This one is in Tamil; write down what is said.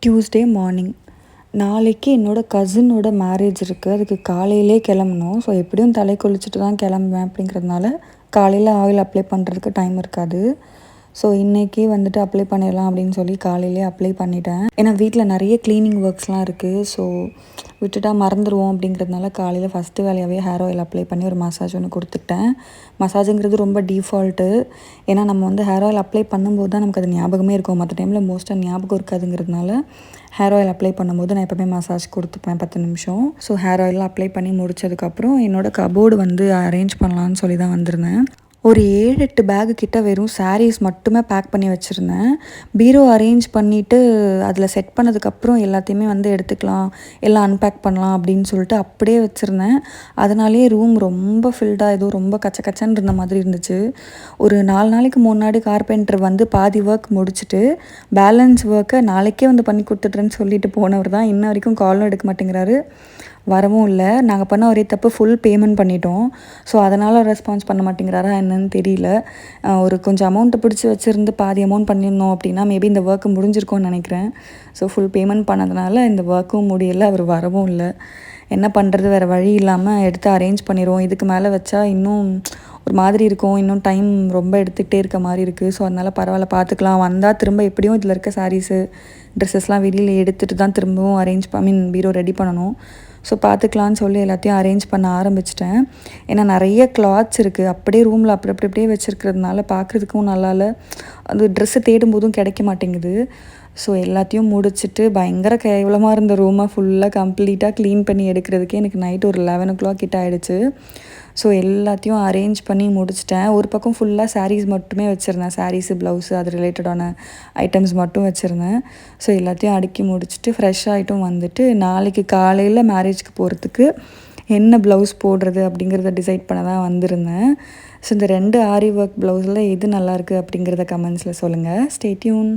Tuesday morning. நாளைக்கு என்னோடய கசினோட மேரேஜ் இருக்குது. அதுக்கு காலையிலே கிளம்பணும். ஸோ எப்படியும் தலை குளிச்சுட்டு தான் கிளம்புவேன். அப்படிங்கிறதுனால காலையில் ஆயில் அப்ளை பண்ணுறதுக்கு டைம் இருக்காது. ஸோ இன்றைக்கி வந்துட்டு அப்ளை பண்ணிடலாம் அப்படின்னு சொல்லி காலையிலே அப்ளை பண்ணிட்டேன். ஏன்னா வீட்டில் நிறைய க்ளீனிங் ஒர்க்ஸ்லாம் இருக்குது. ஸோ விட்டுட்டா மறந்துடுவோம் அப்படிங்கிறதுனால காலையில் ஃபஸ்ட்டு வேலையாகவே ஹேர் ஆயில் அப்ளை பண்ணி ஒரு மசாஜ் ஒன்று கொடுத்துட்டேன். மசாஜுங்கிறது ரொம்ப டீஃபால்ட்டு. ஏன்னா நம்ம வந்து ஹேர் ஆயில் அப்ளை பண்ணும்போது தான் நமக்கு அது ஞாபகமே இருக்கும். மற்ற டைமில் மோஸ்ட்டாக ஞாபகம் இருக்காதுங்கிறதுனால ஹேர் ஆயில் அப்ளை பண்ணும்போது நான் எப்போவுமே மசாஜ் கொடுத்துப்பேன் 10 நிமிஷம். ஸோ ஹேர் ஆயிலாம் அப்ளை பண்ணி முடித்ததுக்கப்புறம் என்னோடய கபோர்டு வந்து அரேஞ்ச் பண்ணலான்னு சொல்லி தான் வந்திருந்தேன். ஒரு 7-8 பேகு கிட்ட வெறும் சாரீஸ் மட்டுமே பேக் பண்ணி வச்சுருந்தேன். பீரோ அரேஞ்ச் பண்ணிவிட்டு அதில் செட் பண்ணதுக்கப்புறம் எல்லாத்தையுமே வந்து எடுத்துக்கலாம், எல்லாம் அன்பேக் பண்ணலாம் அப்படின்னு சொல்லிட்டு அப்படியே வச்சுருந்தேன். அதனாலேயே ரூம் ரொம்ப ஃபில்டாக ஏதோ ரொம்ப கச்ச கச்சன்னு இருந்த மாதிரி இருந்துச்சு. ஒரு 4 நாளைக்கு முன்னாடி கார்பெண்டர் வந்து பாதி ஒர்க் முடிச்சுட்டு பேலன்ஸ் ஒர்க்கை நாளைக்கே வந்து பண்ணி கொடுத்துட்றேன்னு சொல்லிட்டு போனவர் தான் இன்ன வரைக்கும் காலும் எடுக்க மாட்டேங்கிறாரு, வரவும் இல்லை. நாங்கள் பண்ண ஒரே தப்பு ஃபுல் பேமெண்ட் பண்ணிட்டோம். ஸோ அதனால் ரெஸ்பான்ஸ் பண்ண மாட்டேங்கிறாரா என்னன்னு தெரியல. ஒரு கொஞ்சம் அமௌண்ட்டை பிடிச்சி வச்சுருந்து பாதி அமௌண்ட் பண்ணியிருந்தோம் அப்படின்னா மேபி இந்த ஒர்க்கு முடிஞ்சிருக்கோன்னு நினைக்கிறேன். ஸோ ஃபுல் பேமெண்ட் பண்ணதுனால இந்த ஒர்க்கும் முடியலை, அவர் வரவும் இல்லை. என்ன பண்ணுறது, வேறு வழி இல்லாமல் எடுத்து அரேஞ்ச் பண்ணிடுவோம். இதுக்கு மேலே வச்சா இன்னும் ஒரு மாதிரி இருக்கும், இன்னும் டைம் ரொம்ப எடுத்துக்கிட்டே இருக்க மாதிரி இருக்குது. ஸோ அதனால் பரவாயில்ல பார்த்துக்கலாம். வந்தால் திரும்ப எப்படியும் இதில் இருக்க சாரீஸு ட்ரெஸ்ஸஸ்லாம் வெளியில் எடுத்துகிட்டு தான் திரும்பவும் பீரோ ரெடி பண்ணணும். ஸோ பார்த்துக்கலான்னு சொல்லி எல்லாத்தையும் அரேஞ்ச் பண்ண ஆரம்பிச்சிட்டேன். ஏன்னா நிறைய கிளாத்ஸ் இருக்குது, அப்படியே ரூமில் அப்படியே வச்சுருக்கிறதுனால பார்க்குறதுக்கும் நல்லா இல்லை. அது ட்ரெஸ்ஸு தேடும்போதும் கிடைக்க மாட்டேங்குது. ஸோ எல்லாத்தையும் முடிச்சுட்டு பயங்கர கேவலமாக இருந்த ரூமை ஃபுல்லாக கம்ப்ளீட்டாக க்ளீன் பண்ணி எடுக்கிறதுக்கே எனக்கு நைட்டு ஒரு 11 o'clock கிட்ட ஆகிடுச்சு. ஸோ எல்லாத்தையும் அரேஞ்ச் பண்ணி முடிச்சிட்டேன். ஒரு பக்கம் ஃபுல்லாக சாரீஸ் மட்டுமே வச்சுருந்தேன். சாரீஸு, ப்ளவுஸு, அது ரிலேட்டடான ஐட்டம்ஸ் மட்டும் வச்சுருந்தேன். ஸோ எல்லாத்தையும் அடுக்கி முடிச்சுட்டு ஃப்ரெஷ் ஆகிட்டும் வந்துட்டு நாளைக்கு காலையில் மேரேஜ்க்கு போகிறதுக்கு என்ன ப்ளவுஸ் போடுறது அப்படிங்கிறத டிசைட் பண்ண தான் வந்திருந்தேன். ஸோ இந்த 2 ஆரி ஒர்க் ப்ளவுஸில் எது நல்லாயிருக்கு அப்படிங்கிறத கமெண்ட்ஸில் சொல்லுங்கள். Stay tune.